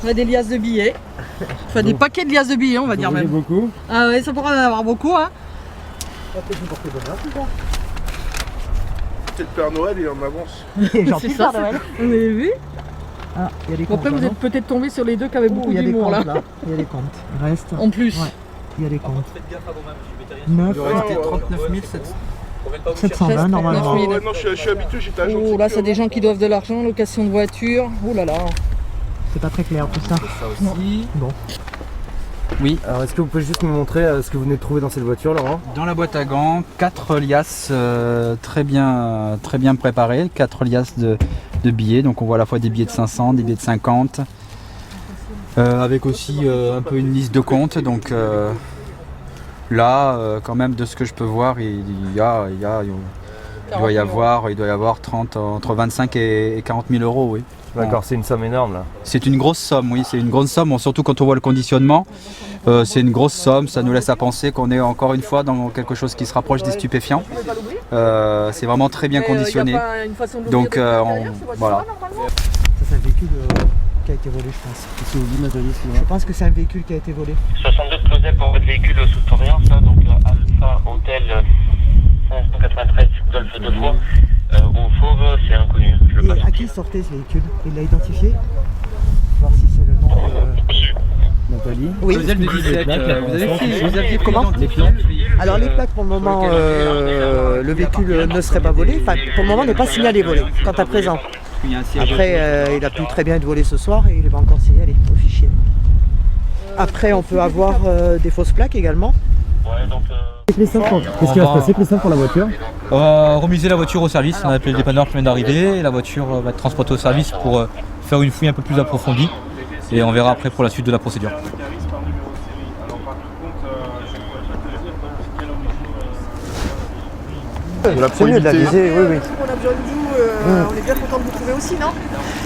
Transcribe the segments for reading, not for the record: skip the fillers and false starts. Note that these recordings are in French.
On a des liasses de billets. Enfin, des paquets de liasses de billets, on va dire même. Beaucoup. Ah ouais, ça pourrait en avoir beaucoup, hein. C'est le Père Noël, il est en avance. C'est ça, vous avez vu? Ah, il y a des Bon, comptes. après, vous êtes peut-être tombé sur les deux qui avaient beaucoup il y a des d'humour, comptes là. là. Il y a des comptes. Il reste. En plus. Ouais, il y a des comptes. Faites gaffe à vous-même, je suis vétérinaire. 9, Il aurait été 39 700. 720 normalement. Oui. Ouais, non, je suis habitué, j'étais agent de Oh là, sécu c'est des avant. gens qui doivent de l'argent, location de voiture. Oh là là. C'est pas très clair tout ça. Ça aussi. Bon. Oui, alors est-ce que vous pouvez juste nous montrer ce que vous venez de trouver dans cette voiture, Laurent? Dans la boîte à gants, 4 liasses très bien préparées, 4 liasses de billets. Donc on voit à la fois des billets de 500, des billets de 50, avec aussi un peu une liste de comptes. Donc là, quand même, de ce que je peux voir, il doit y avoir 30, entre 25 et 40 000 euros, oui. D'accord, c'est une somme énorme là. C'est une grosse somme, oui, c'est une grosse somme, bon, surtout quand on voit le conditionnement. C'est une grosse somme, ça nous laisse à penser qu'on est encore une fois dans quelque chose qui se rapproche des stupéfiants. C'est vraiment très bien conditionné. Donc voilà. Ça c'est un véhicule qui a été volé je pense. Qu'est-ce que vous dites, Nathalie? Je pense que c'est un véhicule qui a été volé. 62 closets pour votre véhicule sous surveillance, là, donc Alpha Hôtel 593 Golf 2 fois. Au Fauve, c'est inconnu. Je le Et passe. à qui sortait ce véhicule? Il l'a identifié? Voir si c'est le nom de... Nathalie? Oui. Deuxième de 17, vous aviez Comment? les plaques. Alors les plaques pour le moment, le véhicule ne serait pas volé. Enfin pour le moment n'est pas signalé volé. Quant à présent. Après il a pu très bien être volé ce soir et il n'est pas encore signalé au fichier. Après on peut avoir des fausses plaques également. Ouais, donc. Qu'est-ce qui va se passer, Christophe, pour la voiture? On va remiser la voiture au service, on a appelé le dépanneur qui vient d'arriver, la voiture va être transportée au service pour faire une fouille un peu plus approfondie et on verra après pour la suite de la procédure. C'est mieux de la viser, oui, oui. On a besoin de vous, on est bien content de vous trouver aussi, non?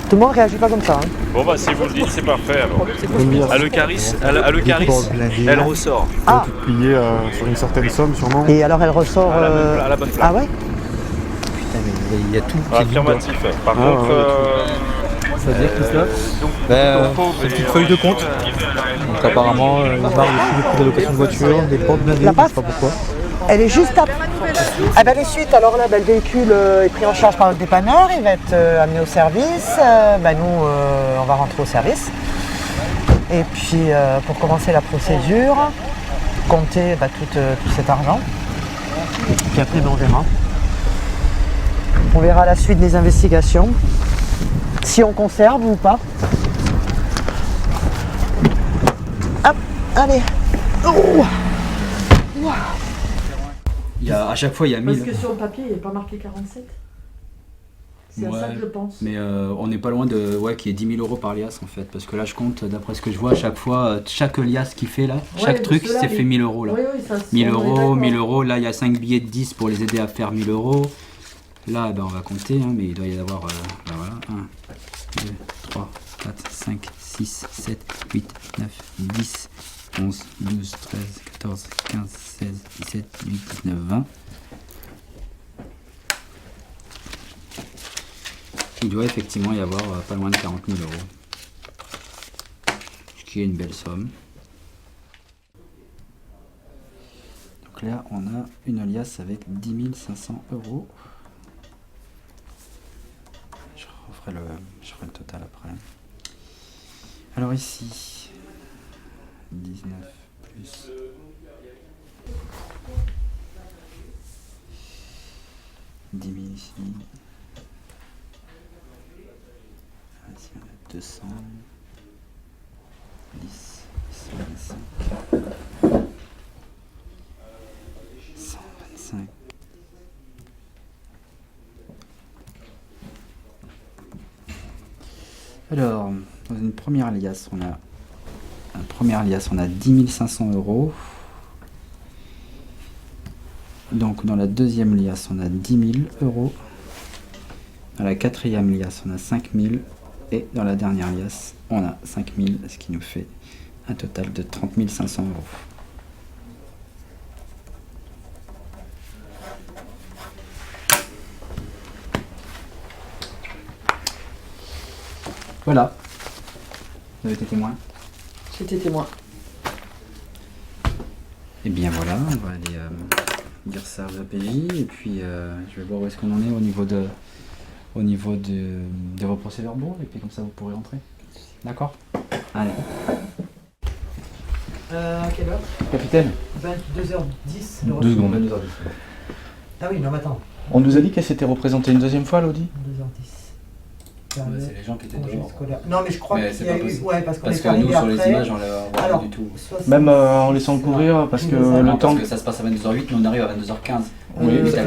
Tout le monde réagit pas comme ça. Hein. Bon bah si vous le dites c'est parfait alors. À l'Eucharis, elle ressort. Ah, Plié sur une certaine somme, sûrement. et alors elle ressort... À la bonne place. Ah ouais? Il y a tout qui est dedans. Affirmatif. Par contre, Ça veut dire, Christophe? C'est une petite feuille de compte. Donc apparemment une barre dessus des prix d'allocation de voiture, des portes blindées, La je passe sais pas pourquoi. Elle est juste après. Ah ben les suites, alors là, le véhicule est pris en charge par notre dépanneur, il va être amené au service. Nous, on va rentrer au service. Et puis, pour commencer la procédure, compter tout cet argent. Puis après, on verra. On verra la suite des investigations. Si on conserve ou pas. Hop, allez. Oh. À chaque fois, il y a 1000. Parce que sur le papier, il n'est pas marqué 47. C'est à ça que je pense. Mais on n'est pas loin de qu'il y ait 10 000 euros par liasse en fait. Parce que là, je compte, d'après ce que je vois, à chaque fois, chaque liasse qu'il fait là, chaque truc, c'est fait 1000 euros là. Oui, oui, ça, 1000 on est euros, d'accord. 1000 euros. Là, il y a 5 billets de 10 pour les aider à faire 1000 euros. Là, on va compter, hein, mais il doit y avoir 1, 2, 3, 4, 5, 6, 7, 8, 9, 10, 11, 12, 13, 14, 15, 16, 17, 18, 19, 20. Il doit effectivement y avoir pas loin de 40 000 euros. Ce qui est une belle somme. Donc là, on a une alias avec 10 500 euros. Je ferai le total après. Alors ici, 19 plus 10 000 ici. Ici on a 200, 10, 125, 125. Alors, dans une première alias, on a 10 500 euros. Donc dans la deuxième liasse, on a 10 000 euros. Dans la quatrième liasse, on a 5 000. Et dans la dernière liasse, on a 5 000, ce qui nous fait un total de 30 500 euros. Voilà. Vous avez été témoin? J'étais témoin. Et bien voilà, on va aller dire ça aux APJ et puis je vais voir où est-ce qu'on en est au niveau de vos procès-verbaux et puis comme ça vous pourrez entrer. D'accord? Allez. À quelle heure? Capitaine? 22h10. 2 secondes. Ah oui, non, mais attends. On nous a dit qu'elle s'était représentée une deuxième fois, Lodi? 2h10. C'est les gens qui étaient dehors. Non, mais je crois Mais qu'il c'est y a pas eu. possible. Ouais, parce qu'on Parce est que nous, arrivé sur les après. images, on l'a voit Alors, pas du tout. Même en laissant courir, parce que Non, le temps. parce que ça se passe à 22h08, mais on arrive à 22h15. Oui, mais c'est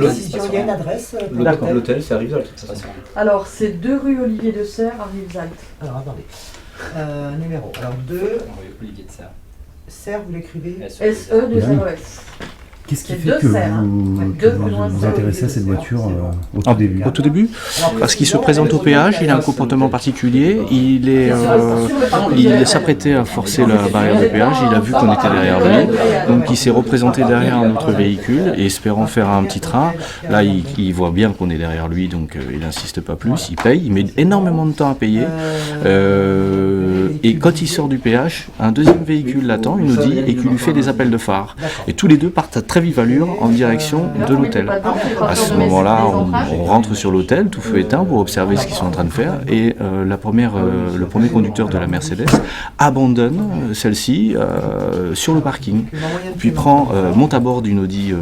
il y a une adresse pour D'accord, l'hôtel. l'hôtel, ça arrive dans le truc. Alors, c'est 2 rue Olivier de Serres à Rivesaltes. Alors, attendez. Numéro. Alors, 2. Olivier de Serres. Serre, vous l'écrivez. SE 2 RES. Qu'est-ce qui C'est fait deux que serres, hein. vous Ouais, que deux vous plus loin, vous c'est intéressez à Olivier cette de voiture Serres, au tout début? Au tout début, parce qu'il se présente au péage, il a un comportement particulier, il s'apprêtait à forcer la barrière de péage, il a vu qu'on était derrière lui, donc il s'est représenté derrière notre véhicule et espérant faire un petit train, là il voit bien qu'on est derrière lui, donc il n'insiste pas plus, il paye, il met énormément de temps à payer, et quand il sort du péage, un deuxième véhicule l'attend, il nous dit, et qui lui fait des appels de phare. Et tous les deux partent à très vive allure en direction de l'hôtel. À ce moment-là, on rentre sur l'hôtel, tout feu éteint, pour observer ce qu'ils sont en train de faire. Et le premier conducteur de la Mercedes abandonne celle-ci sur le parking, puis monte à bord d'une Audi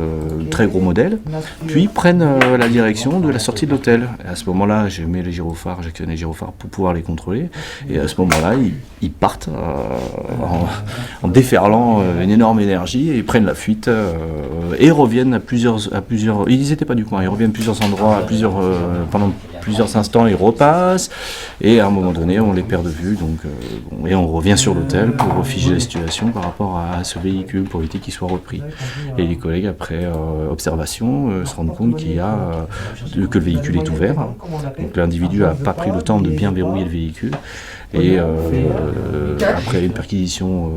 très gros modèle, puis prennent la direction de la sortie de l'hôtel. Et à ce moment-là, je mets les gyrophares, j'actionne les gyrophares pour pouvoir les contrôler. Et à ce moment-là, ils partent en déferlant une énorme énergie et ils prennent la fuite et reviennent à plusieurs. Ils n'étaient pas du coin, ils reviennent à plusieurs endroits, pendant plusieurs instants, ils repassent et à un moment donné, on les perd de vue. Et on revient sur l'hôtel pour figer la situation par rapport à ce véhicule pour éviter qu'il soit repris. Et les collègues, après observation, se rendent compte que le véhicule est ouvert. Donc l'individu n'a pas pris le temps de bien verrouiller le véhicule. Et après une perquisition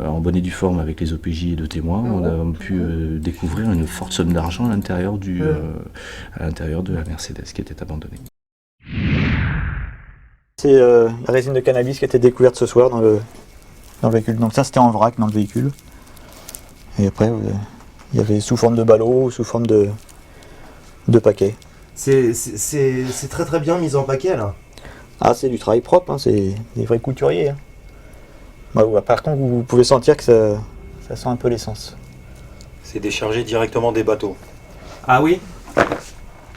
en bonne et due forme avec les OPJ et de témoins, on a pu découvrir une forte somme d'argent à l'intérieur de la Mercedes qui était abandonnée. C'est la résine de cannabis qui a été découverte ce soir dans le véhicule. Donc ça c'était en vrac dans le véhicule. Et après il y avait sous forme de ballots, sous forme de paquets. C'est très très bien mis en paquet là. Ah, c'est du travail propre, hein, c'est des vrais couturiers. Hein. Bah, par contre, vous pouvez sentir que ça sent un peu l'essence. C'est déchargé directement des bateaux. Ah oui?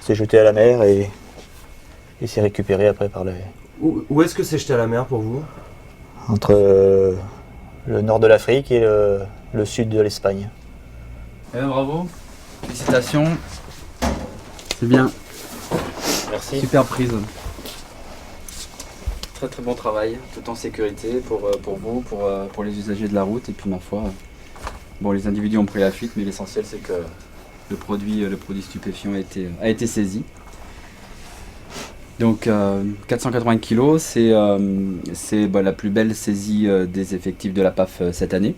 C'est jeté à la mer et c'est récupéré après par les... Où est-ce que c'est jeté à la mer pour vous? Entre le nord de l'Afrique et le sud de l'Espagne. Eh bien, bravo, félicitations. C'est bien. Merci. Super prise. Très très bon travail, tout en sécurité pour vous, pour les usagers de la route. Et puis ma foi, les individus ont pris la fuite, mais l'essentiel c'est que le produit stupéfiant a été saisi. Donc 480 kg, c'est la plus belle saisie des effectifs de la PAF cette année.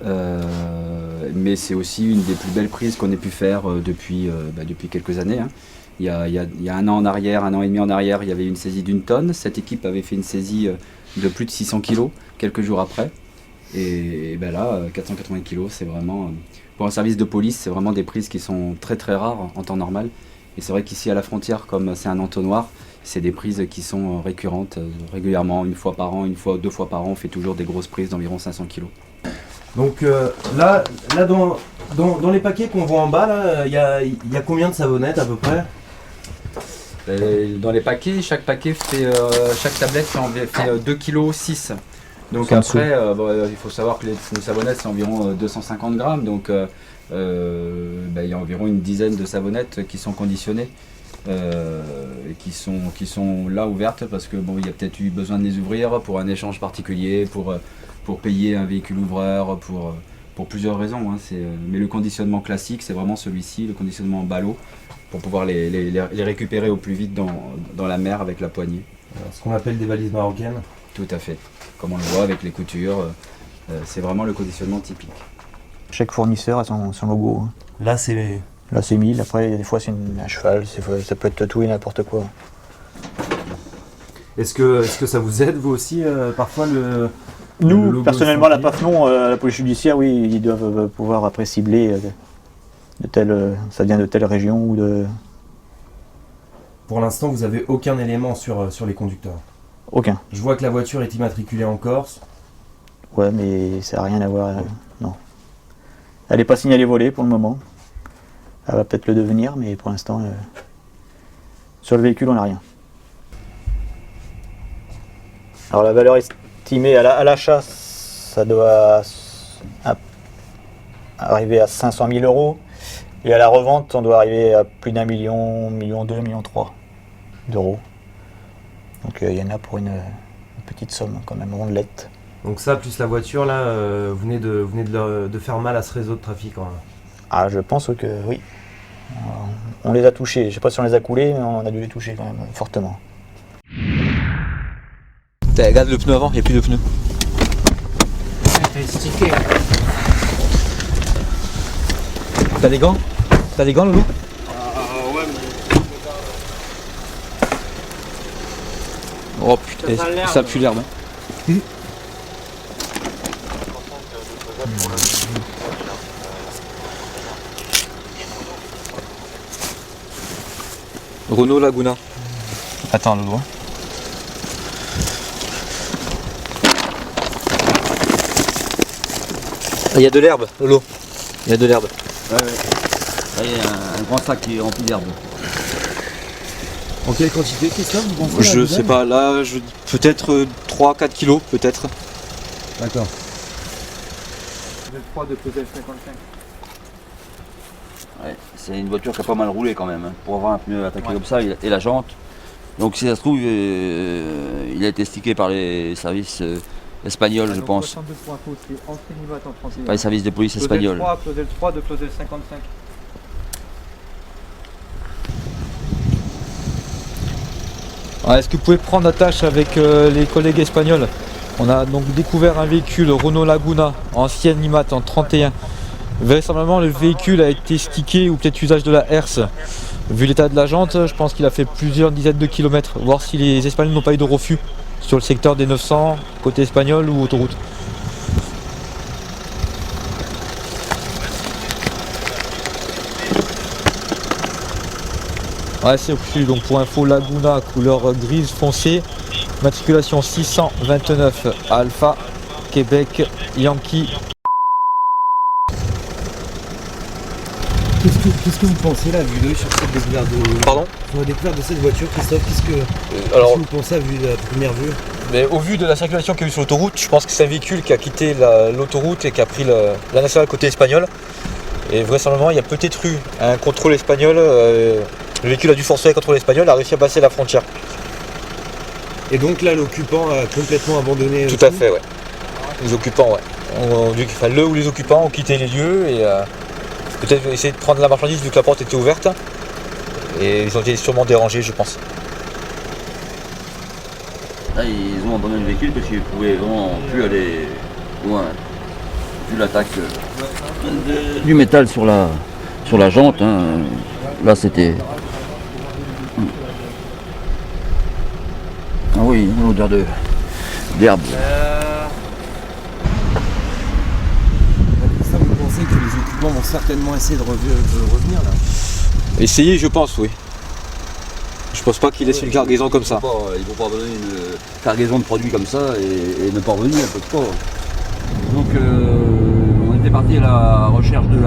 Mais c'est aussi une des plus belles prises qu'on ait pu faire depuis quelques années. Hein. Il y a un an et demi en arrière, il y avait une saisie d'1 tonne. Cette équipe avait fait une saisie de plus de 600 kg quelques jours après. Et là, 480 kg, c'est vraiment, pour un service de police, c'est vraiment des prises qui sont très très rares en temps normal. Et c'est vrai qu'ici à la frontière, comme c'est un entonnoir, c'est des prises qui sont récurrentes régulièrement, une fois par an, deux fois par an. On fait toujours des grosses prises d'environ 500 kg. Donc là dans les paquets qu'on voit en bas, il y a combien de savonnettes à peu près? Dans les paquets, chaque tablette fait 2,6 kg. Donc après, il faut savoir que les savonnettes c'est environ 250 grammes. Donc il y a environ une dizaine de savonnettes qui sont conditionnées. Et qui sont là ouvertes parce que il y a peut-être eu besoin de les ouvrir pour un échange particulier, pour payer un véhicule ouvreur, pour plusieurs raisons. Hein. Mais le conditionnement classique, c'est vraiment celui-ci, le conditionnement en ballot, pour pouvoir les récupérer au plus vite dans la mer avec la poignée. Ce qu'on appelle des valises marocaines. Tout à fait, comme on le voit avec les coutures, c'est vraiment le conditionnement typique. Chaque fournisseur a son logo. Hein. Là c'est 1000, après des fois c'est un cheval, ça peut être tout et n'importe quoi. Est-ce que ça vous aide, vous aussi, parfois le Nous, logo personnellement, la estampillé PAFNON, la police judiciaire, oui, ils doivent pouvoir après cibler ça vient de telle région ou de... Pour l'instant, vous n'avez aucun élément sur les conducteurs. Aucun. Je vois que la voiture est immatriculée en Corse. Ouais, mais ça n'a rien à voir. Non. Elle n'est pas signalée volée pour le moment. Elle va peut-être le devenir, mais pour l'instant, sur le véhicule, on n'a rien. Alors la valeur estimée à l'achat, ça doit arriver à 500 000 €. Et à la revente, on doit arriver à plus d'1 million, 1,2 million, 1,3 million d'euros. Donc il y en a pour une petite somme quand même, rondelette. Donc ça, plus la voiture, là, vous venez de faire mal à ce réseau de trafic. Hein. Ah, je pense que oui. On les a touchés. Je ne sais pas si on les a coulés, mais on a dû les toucher quand même fortement. Regarde le pneu avant, il n'y a plus de pneu. T'as des gants? T'as des gants, Loulou? Ouais, Oh putain, ça pue l'herbe. Renault Laguna. Attends, Loulou. Il y a de l'herbe, Lolo. Il y a de l'herbe. Ouais. Il y a un grand sac qui est rempli d'herbe. En quelle quantité, Christophe, vous pensez? Je sais pas, là, peut-être 3-4 kilos, peut-être. D'accord. Le 3 de Peugeot 55. Ouais, c'est une voiture qui a pas mal roulé quand même, hein, pour avoir un pneu attaqué comme ça, et la jante. Donc si ça se trouve, il a été stické par les services espagnols, je pense. 62 points faux, c'est entrée Nimat en 31. Par les services de police espagnols. Claudel 3 de Claudel 55. Est-ce que vous pouvez prendre attache avec les collègues espagnols? On a donc découvert un véhicule Renault Laguna, ancienne Nimat en 31. Vraisemblablement, le véhicule a été stické ou peut-être usage de la herse. Vu l'état de la jante, je pense qu'il a fait plusieurs dizaines de kilomètres. Voir si les Espagnols n'ont pas eu de refus sur le secteur des 900, côté espagnol ou autoroute. Ouais, c'est reçu. Donc pour info, Laguna couleur grise foncée, matriculation 629 Alpha, Québec, Yankee. Qu'est-ce que vous pensez là, vu l'œil sur cette découverte de... Pardon? Sur la découverte de cette voiture, Christophe, qu'est-ce que vous pensez à vue de la première vue? Mais au vu de la circulation qu'il y a eu sur l'autoroute, je pense que c'est un véhicule qui a quitté l'autoroute et qui a pris la nationale côté espagnol. Et vraisemblablement, il y a peut-être eu un contrôle espagnol. Le véhicule a dû forcer un contrôle espagnol, a réussi à passer la frontière. Et donc là, l'occupant a complètement abandonné. Tout à fait, ouais. Les occupants, ouais. Le ou les occupants ont quitté les lieux et peut-être essayer de prendre la marchandise vu que la porte était ouverte. Et ils ont été sûrement dérangés, je pense. Là, ils ont abandonné le véhicule parce qu'ils ne pouvaient vraiment plus aller loin. Vu l'attaque du métal sur la jante, hein. Là c'était... Ah oui, l'odeur d'herbe. Ça, vous pensez que les occupants vont certainement essayer de revenir là? Essayer, je pense, oui. Je pense pas qu'ils laissent une cargaison comme ça. Ils vont pas abandonner une cargaison de produits comme ça et ne pas revenir, peut-être pas. Donc on était parti à la recherche de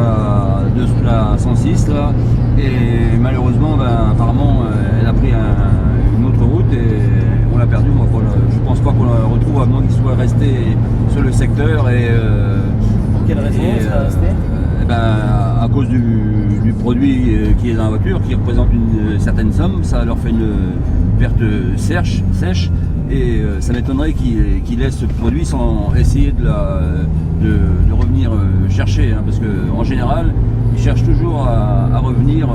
la 106 là, et malheureusement apparemment elle a pris une autre route et on l'a perdue. Je pense pas qu'on la retrouve à moins qu'il soit resté sur le secteur et pour quelle raison il serait resté? À cause du produit qui est dans la voiture, qui représente une certaine somme, ça leur fait une perte sèche et ça m'étonnerait qu'ils laissent ce produit sans essayer de revenir chercher, hein, parce qu'en général ils cherchent toujours à revenir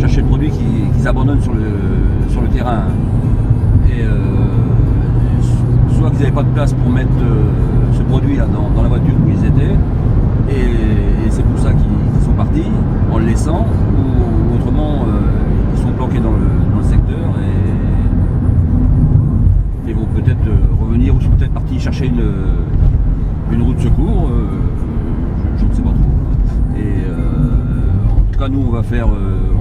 chercher le produit qu'ils abandonnent sur le terrain. Et soit qu'ils n'avaient pas de place pour mettre ce produit là, dans la voiture où ils étaient, et c'est pour ça qu'ils sont partis en le laissant, ou autrement ils sont planqués dans le secteur et vont peut-être revenir ou sont peut-être partis chercher une roue de secours. Je ne sais pas trop. Et en tout cas, nous, on va faire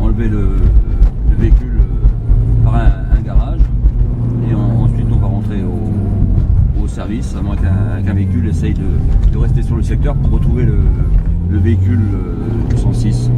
enlever le véhicule par un garage et ensuite on va rentrer au service, à moins qu'un véhicule essaye de rester sur le secteur pour retrouver le véhicule 106.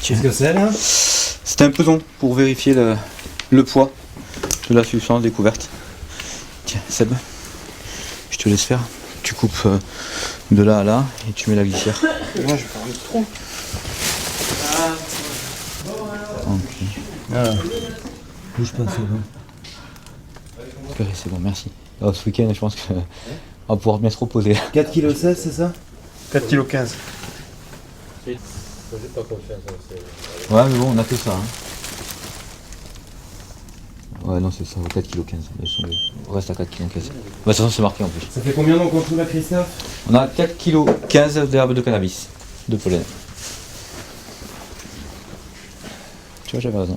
Qu'est-ce que c'est là? C'était un pesant pour vérifier le poids de la substance découverte. Tiens, Seb, je te laisse faire. Tu coupes de là à là et tu mets la glissière. Moi, je vais faire un trou. Ok. Bouge pas, c'est bon. C'est bon, merci. Alors, ce week-end, je pense qu'on va pouvoir bien se reposer. 4,16 kg, c'est ça? 4,15 kg. Ouais, mais bon, on a fait ça. Hein. Ouais, non, c'est ça, 4,15 kg. On reste à 4,15 kg. Bah, de toute façon, c'est marqué en plus. Ça fait combien donc en tout là, Christophe? On a 4,15 kg d'herbe de cannabis, de pollen. Tu vois, j'avais raison.